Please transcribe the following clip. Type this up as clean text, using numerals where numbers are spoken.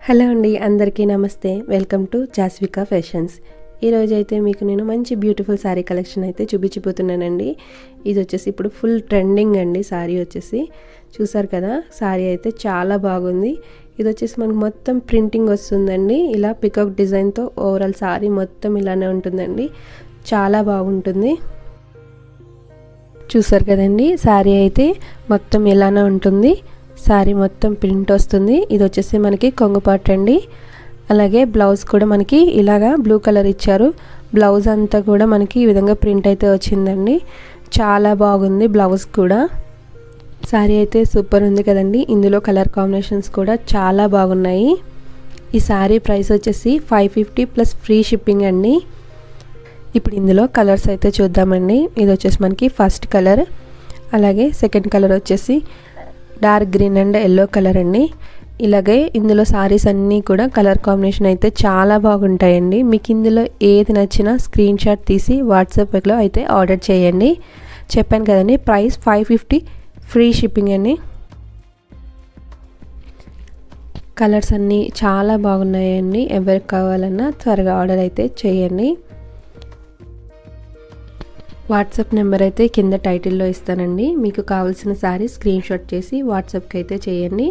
Hello అండి, అందరికీ నమస్తే. Welcome to Jaswika Fashions. ఈరోజు అయితే మీకు నేను మంచి బ్యూటిఫుల్ శారీ కలెక్షన్ అయితే చూపించిపోతున్నానండి. ఇది వచ్చేసి ఇప్పుడు ఫుల్ ట్రెండింగ్ అండి. శారీ వచ్చేసి చూసారు కదా, శారీ అయితే చాలా బాగుంది. ఇది వచ్చేసి మనకు మొత్తం ప్రింటింగ్ వస్తుందండి. ఇలా పికాక్ డిజైన్తో ఓవరాల్ శారీ మొత్తం ఇలానే ఉంటుందండి. చాలా బాగుంటుంది. చూసారు కదండి, శారీ అయితే మొత్తం ఇలానే ఉంటుంది. శారీ మొత్తం ప్రింట్ వస్తుంది. ఇది వచ్చేసి మనకి కొంగుపాటు అండి. అలాగే బ్లౌజ్ కూడా మనకి ఇలాగా బ్లూ కలర్ ఇచ్చారు. బ్లౌజ్ అంతా కూడా మనకి ఈ విధంగా ప్రింట్ అయితే వచ్చిందండి. చాలా బాగుంది బ్లౌజ్ కూడా. శారీ అయితే సూపర్ ఉంది కదండి. ఇందులో కలర్ కాంబినేషన్స్ కూడా చాలా బాగున్నాయి. ఈ శారీ ప్రైస్ వచ్చేసి 550 ప్లస్ ఫ్రీ షిప్పింగ్ అండి. ఇప్పుడు ఇందులో కలర్స్ అయితే చూద్దామండి. ఇది వచ్చేసి మనకి ఫస్ట్ కలర్, అలాగే సెకండ్ కలర్ వచ్చేసి dark green and yellow colour అండి. ఇలాగే ఇందులో సారీస్ అన్నీ కూడా కలర్ కాంబినేషన్ అయితే చాలా బాగుంటాయండి. మీకు ఇందులో ఏది నచ్చినా స్క్రీన్ షాట్ తీసి వాట్సాప్లో అయితే ఆర్డర్ చేయండి. చెప్పాను కదండి, ప్రైస్ 550 ఫ్రీ షిప్పింగ్ అండి. కలర్స్ అన్నీ చాలా బాగున్నాయండి. ఎవరికి కావాలన్నా త్వరగా ఆర్డర్ అయితే చేయండి. వాట్సాప్ నెంబర్ అయితే కింద టైటిల్లో ఇస్తానండి. మీకు కావాల్సిన శారీ స్క్రీన్ షాట్ చేసి వాట్సాప్కి అయితే చేయండి.